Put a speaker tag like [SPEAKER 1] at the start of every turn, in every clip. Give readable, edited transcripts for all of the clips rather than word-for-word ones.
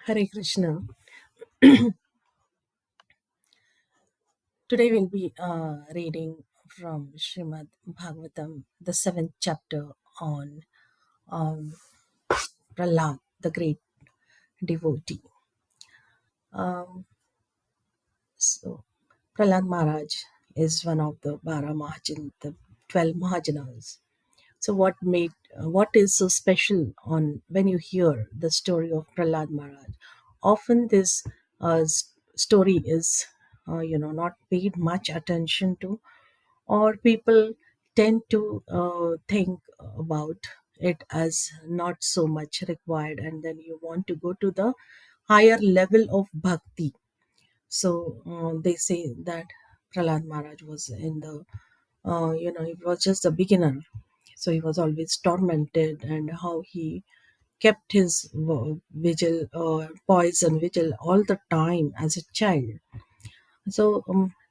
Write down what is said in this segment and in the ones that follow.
[SPEAKER 1] Hare Krishna. Today we'll be reading from Srimad Bhagavatam, the seventh chapter on um, Prahlad, the great devotee. Um, so, Prahlad Maharaj is one of the the 12 Mahajanas. So, what is so special on when you hear the story of Prahlad Maharaj? Often, this story is, not paid much attention to, or people tend to think about it as not so much required, and then you want to go to the higher level of bhakti. So they say that Prahlad Maharaj was in the he was just a beginner, so he was always tormented, and how he kept his vigil, poise and vigil all the time as a child. So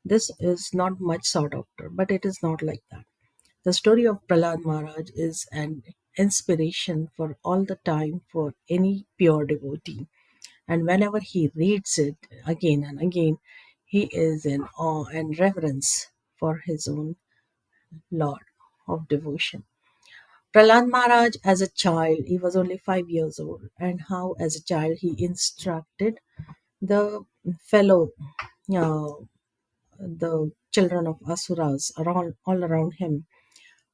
[SPEAKER 1] this is not much sought after, but it is not like that. The story of Prahlad Maharaj is an inspiration for all the time for any pure devotee. And whenever he reads it again and again, he is in awe and reverence for his own Lord of devotion. Prahlad Maharaj, as a child, he was only 5 years old, and how, as a child, he instructed the fellow, uh, the children of Asuras around all around him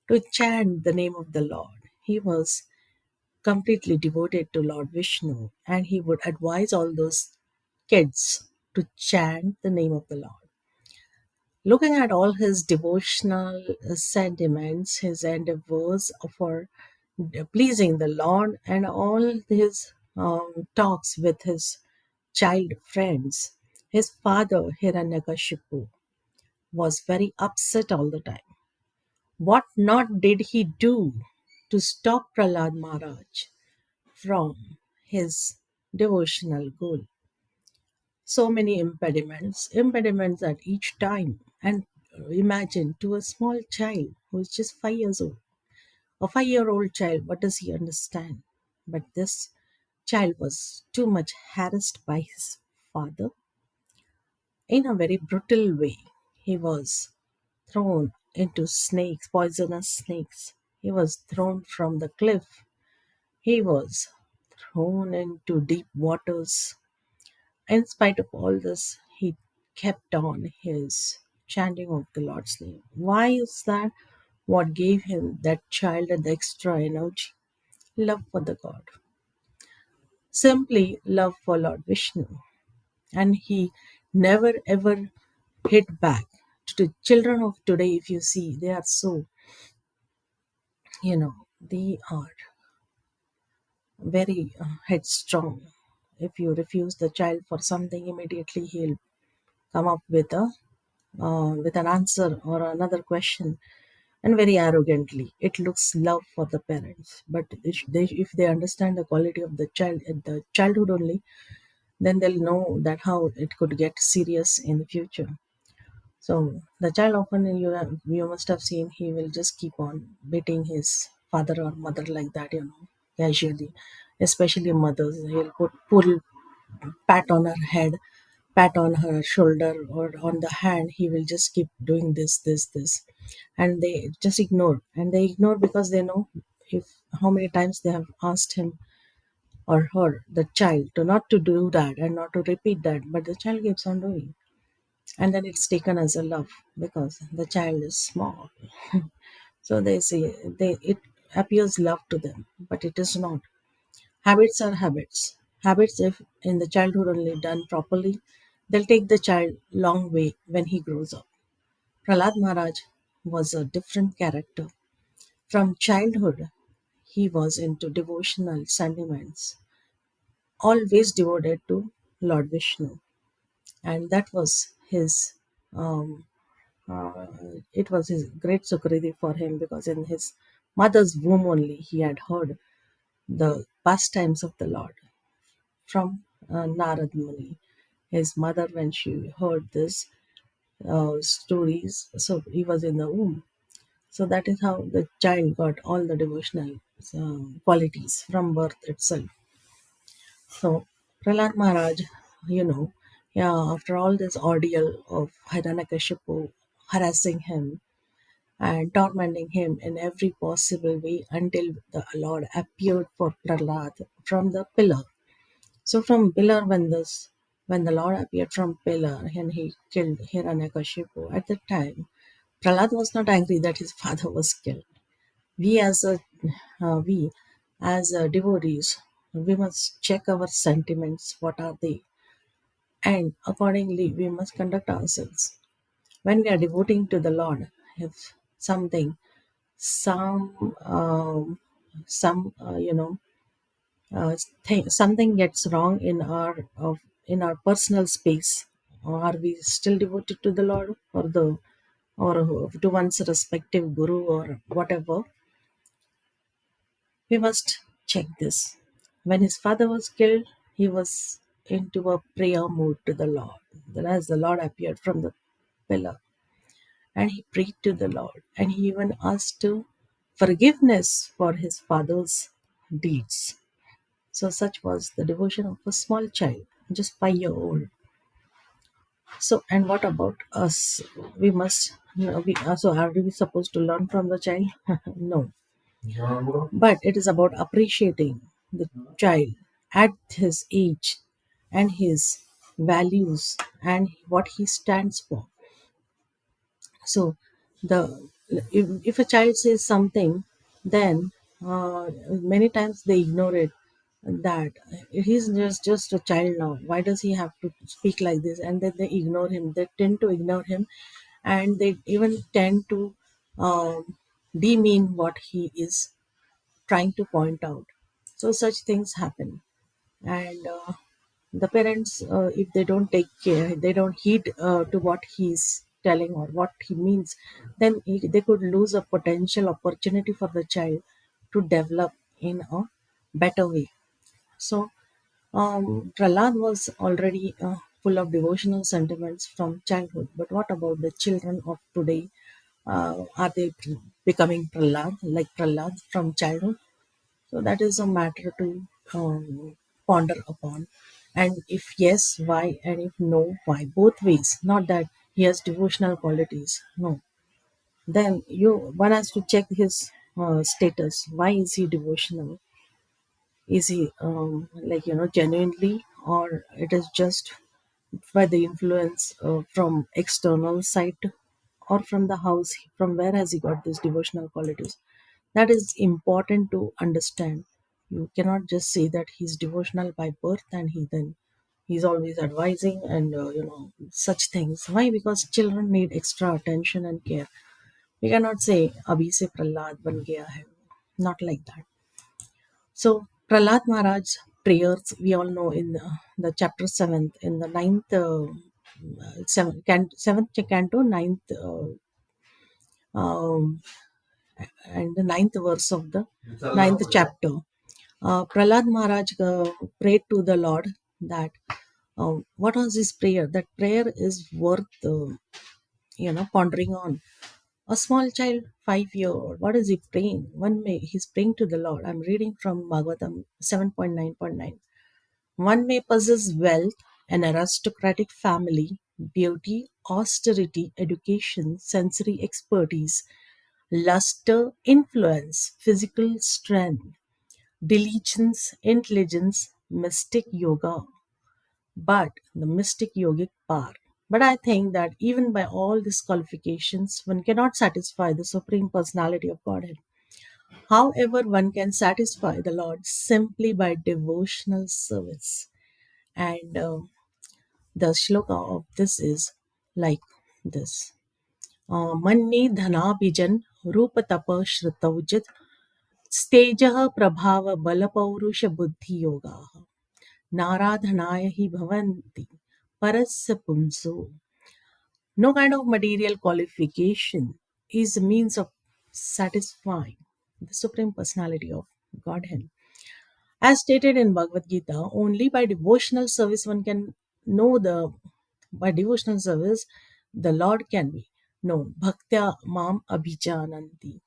[SPEAKER 1] to chant the name of the Lord. He was completely devoted to Lord Vishnu, and he would advise all those kids to chant the name of the Lord. Looking at all his devotional sentiments, his endeavors for pleasing the Lord, and all his talks with his child friends, his father Hiranyakashipu was very upset all the time. What not did he do to stop Prahlad Maharaj from his devotional goal? So many impediments at each time. And imagine, to a small child who is just 5 years old, a 5 year old child, what does he understand? But this child was too much harassed by his father in a very brutal way. He was thrown into snakes, poisonous snakes. He was thrown from the cliff. He was thrown into deep waters. In spite of all this, he kept on his chanting of the Lord's name. Why is that? What gave him that child and the extra energy? Love for the God. Simply love for Lord Vishnu. And he never ever hit back. To the children of today, if you see, they are so, they are very headstrong. If you refuse the child for something, immediately he'll come up with an answer or another question, and very arrogantly. It looks love for the parents, but if they understand the quality of the child at the childhood only, then they'll know that how it could get serious in the future. So the child often you must have seen he will just keep on beating his father or mother like that, casually. Especially mothers, he'll pull pat on her head, pat on her shoulder or on the hand. He will just keep doing this, and they just ignore. And they ignore because they know if how many times they have asked him or her, the child, to not to do that and not to repeat that, but the child keeps on doing, and then it's taken as a love because the child is small. So they say it appears love to them, but it is not. Habits are habits. Habits, if in the childhood only done properly, they'll take the child long way when he grows up. Prahlad Maharaj was a different character. From childhood, he was into devotional sentiments, always devoted to Lord Vishnu, and that was his. Um, it was his great sukriti for him, because in his mother's womb only he had heard the pastimes of the Lord from Narad Muni. His mother, when she heard this stories, so he was in the womb. So that is how the child got all the devotional qualities from birth itself. So Prahlad Maharaj, you know, yeah, after all this ordeal of Hiranyakashipu harassing him and tormenting him in every possible way until the Lord appeared for Prahlad from the pillar. So from pillar, when the Lord appeared from pillar and he killed Hiranyakashipu, at that time Prahlad was not angry that his father was killed. We as a we as devotees, we must check our sentiments. What are they? And accordingly, we must conduct ourselves. When we are devoting to the Lord, if something, some something gets wrong in our personal space, are we still devoted to the Lord or the or to one's respective guru or whatever? We must check this. When his father was killed, he was into a prayer mood to the Lord. Then, as the Lord appeared from the pillar, and he prayed to the Lord, and he even asked to forgiveness for his father's deeds. So, such was the devotion of a small child, just 5 year old. So, and what about us? We must. No, so are we supposed to learn from the child? No, but it is about appreciating the child at his age and his values and what he stands for. So the if a child says something, then many times they ignore it, that he's just a child now, why does he have to speak like this, and then they ignore him, they tend to ignore him, and they even tend to demean what he is trying to point out. So such things happen, and the parents, if they don't take care, they don't heed to what he's telling or what he means, then they could lose a potential opportunity for the child to develop in a better way. So Prahlad was already full of devotional sentiments from childhood. But what about the children of today? Are they becoming Prahlad, like Prahlad from childhood? So that is a matter to ponder upon. And if yes, why? And if no, why? Both ways. Not that he has devotional qualities. No. Then one has to check his status. Why is he devotional? Is he genuinely, or it is just by the influence from external side, or from the house? From where has he got these devotional qualities? That is important to understand. You cannot just say that he's devotional by birth and he's always advising and such things. Why? Because children need extra attention and care. We cannot say abhi se Prahlad ban gaya hai. Not like that. So Prahlad Maharaj's prayers, we all know in the chapter 7th, in the ninth, seventh canto, um, and the ninth verse of the ninth chapter. Prahlad Maharaj prayed to the Lord that what was his prayer? That prayer is worth pondering on. A small child, 5 year old, what is he praying? One may he's praying to the Lord. I'm reading from Bhagavatam 7.9.9. One may possess wealth, an aristocratic family, beauty, austerity, education, sensory expertise, luster, influence, physical strength, diligence, intelligence, mystic yoga, but the mystic yogic power. But I think that even by all these qualifications, one cannot satisfy the Supreme Personality of Godhead. However, one can satisfy the Lord simply by devotional service. And the shloka of this is like this. Manni dhanabijan rupa tapa shritavjit stejah prabhava bala paurusha buddhi yoga नाराधनाय ही भवन्ति परस्य पुंसो. No kind of material qualification is a means of satisfying the Supreme Personality of Godhead. As stated in Bhagavad Gita, only by devotional service one can know by devotional service, the Lord can be known. Bhaktya mam abhijanati.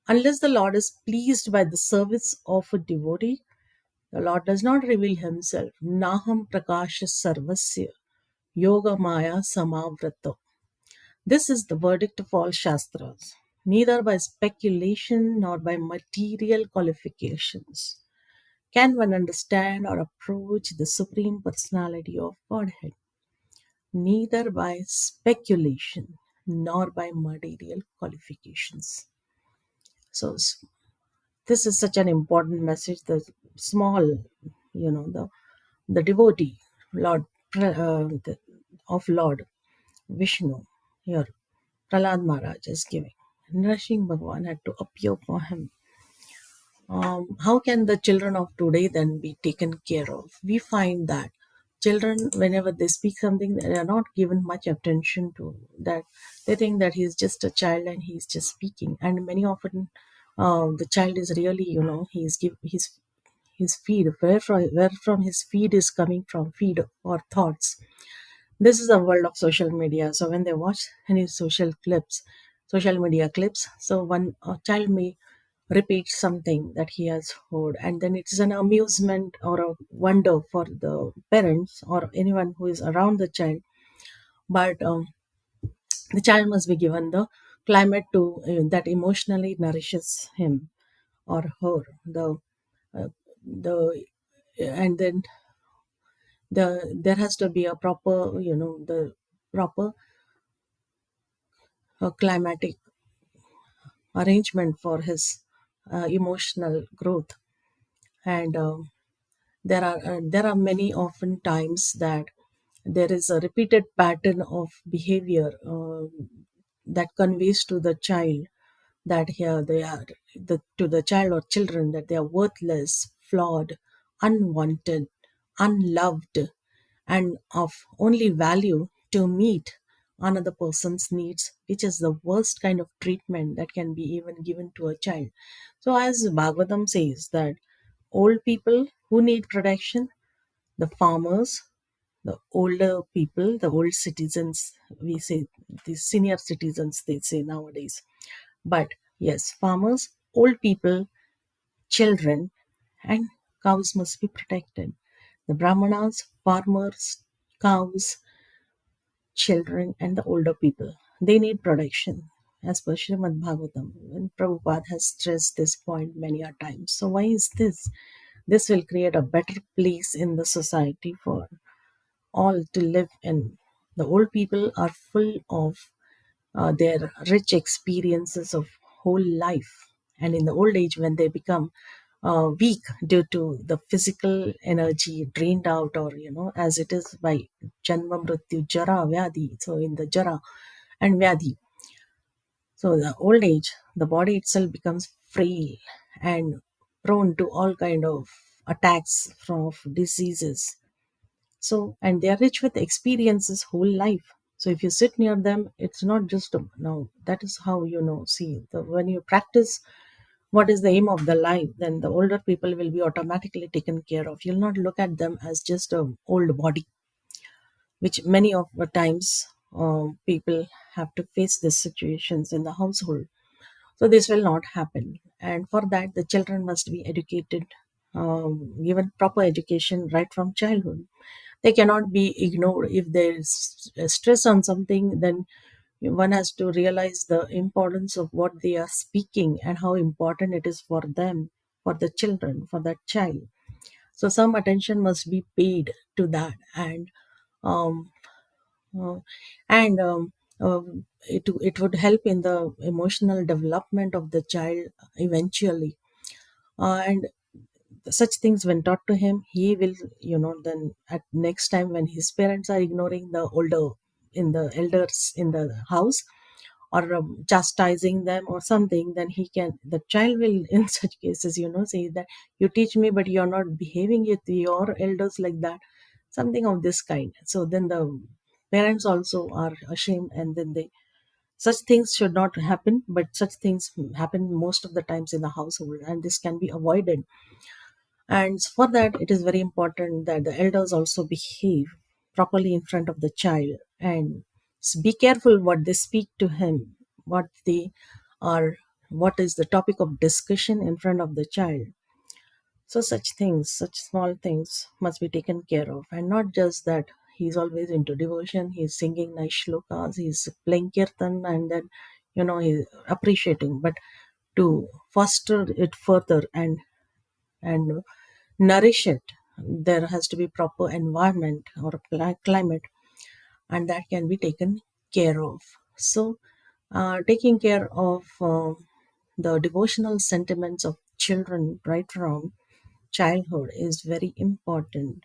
[SPEAKER 1] Unless the Lord is pleased by the service of a devotee, The Lord does not reveal himself. Naham prakasha sarvasya yoga maya samavrata. This is the verdict of all Shastras. Neither by speculation nor by material qualifications can one understand or approach the Supreme Personality of Godhead. Neither by speculation nor by material qualifications. So, this is such an important message. The small, the devotee, Lord, of Lord Vishnu, here, Prahlad Maharaj is giving. Nrsimha Bhagwan had to appear for him. How can the children of today then be taken care of? We find that children, whenever they speak something, they are not given much attention to that. They think that he's just a child and he's just speaking. And many often, the child is really, he's give his feed, where from his feed is coming from, feed or thoughts. This is a world of social media. So when they watch any social media clips, so one a child may repeat something that he has heard, and then it is an amusement or a wonder for the parents or anyone who is around the child. But the child must be given the climate to that emotionally nourishes him or her. The and then there has to be a proper, the proper climatic arrangement for his emotional growth. And there are many often times that there is a repeated pattern of behavior that conveys to the child that here they are, to the child or children, that they are worthless, flawed, unwanted, unloved, and of only value to meet another person's needs, which is the worst kind of treatment that can be even given to a child. So, as Bhagavatam says, that old people who need protection, the farmers, the older people, the old citizens, we say the senior citizens, they say nowadays. But yes, farmers, old people, children, and cows must be protected. The Brahmanas, farmers, cows, children, and the older people, they need protection. As per Srimad Bhagavatam, and Prabhupada has stressed this point many a times. So why is this? This will create a better place in the society for all to live in. The old people are full of their rich experiences of whole life. And in the old age, when they become weak due to the physical energy drained out, or, as it is by Janma Mrityu, Jara, Vyadhi, so in the Jara and Vyadhi. So the old age, the body itself becomes frail and prone to all kind of attacks from diseases. So, and they are rich with experiences whole life. So if you sit near them, it's not just a, no, that is how, see, when you practice what is the aim of the life, then the older people will be automatically taken care of. You'll not look at them as just a old body, which many of the times people have to face these situations in the household. So this will not happen. And for that, the children must be educated, given proper education right from childhood. They cannot be ignored. If there's stress on something, then one has to realize the importance of what they are speaking and how important it is for them, for the children, for that child. So some attention must be paid to that. Um, uh, and it would help in the emotional development of the child eventually. And such things when taught to him, he will, then at next time when his parents are ignoring the older, in the elders in the house, or chastising them or something, then the child will in such cases, say that you teach me but you're not behaving with your elders like that, something of this kind. So then the parents also are ashamed, and then they, such things should not happen, but such things happen most of the times in the household, and this can be avoided. And for that, it is very important that the elders also behave properly in front of the child, and be careful what they speak to him, what they are, what is the topic of discussion in front of the child. So such things, such small things must be taken care of, and not just that he's always into devotion, he's singing nice shlokas, he's playing kirtan, and then he's appreciating, but to foster it further and nourish it, there has to be proper environment or climate, and that can be taken care of. So, taking care of the devotional sentiments of children right from childhood is very important.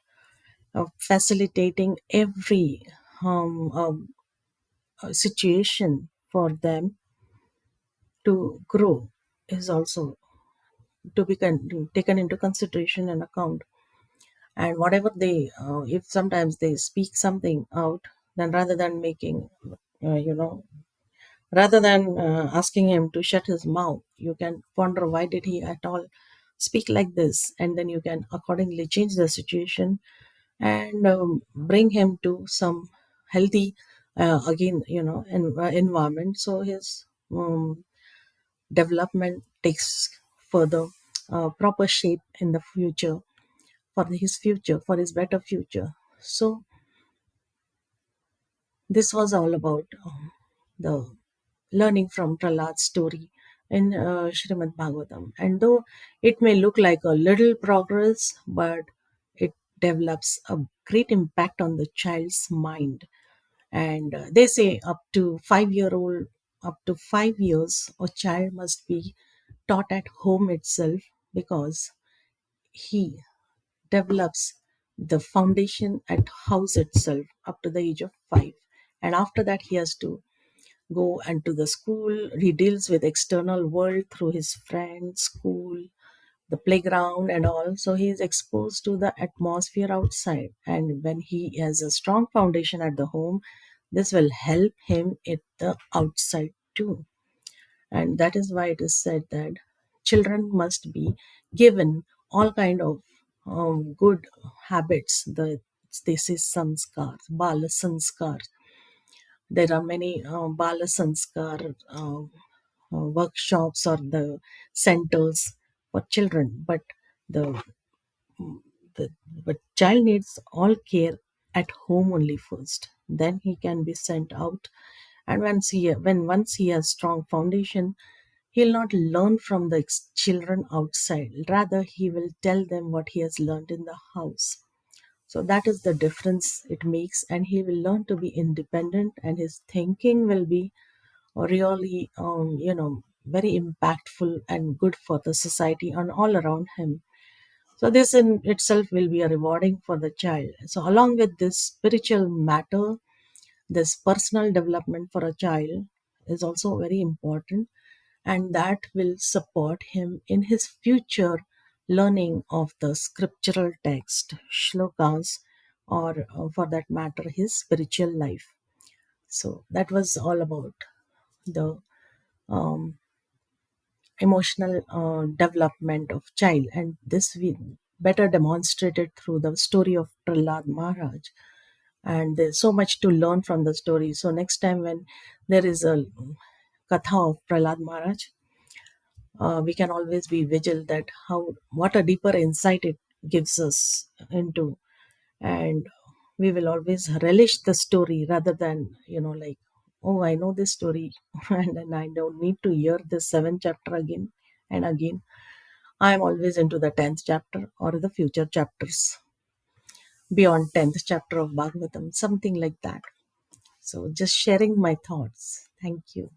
[SPEAKER 1] Facilitating every situation for them to grow is also to be taken into consideration and account. And whatever they, if sometimes they speak something out, then uh, you know rather than asking him to shut his mouth, you can ponder why did he at all speak like this, and then you can accordingly change the situation and bring him to some healthy again environment, so his development takes further proper shape in the future, for his better future. So this was all about the learning from Prahlad's story in Srimad Bhagavatam. And though it may look like a little progress, but it develops a great impact on the child's mind. And they say up to 5 years, a child must be taught at home itself, because he develops the foundation at house itself up to the age of 5. And after that, he has to go and to the school. He deals with external world through his friends, school, the playground and all. So he is exposed to the atmosphere outside. And when he has a strong foundation at the home, this will help him at the outside too. And that is why it is said that children must be given all kind of good habits. They say sanskar, bala sanskar. There are many bala sanskar workshops or the centers for children, but the, the but child needs all care at home only first. Then he can be sent out, and once he has strong foundation, he'll not learn from the children outside. Rather, he will tell them what he has learned in the house. So that is the difference it makes, and he will learn to be independent, and his thinking will be really, very impactful and good for the society and all around him. So this in itself will be a rewarding for the child. So along with this spiritual matter, this personal development for a child is also very important, and that will support him in his future learning of the scriptural text, shlokas, or for that matter, his spiritual life. So that was all about the um, emotional development of child, and this we better demonstrated through the story of Prahlad Maharaj. And there's so much to learn from the story. So next time when there is a katha of Prahlad Maharaj, we can always be vigilant that how what a deeper insight it gives us into, and we will always relish the story rather than like, oh, I know this story and then I don't need to hear this seventh chapter again and again. I am always into the 10th chapter or the future chapters beyond 10th chapter of Bhagavatam, something like that. So just sharing my thoughts. Thank you.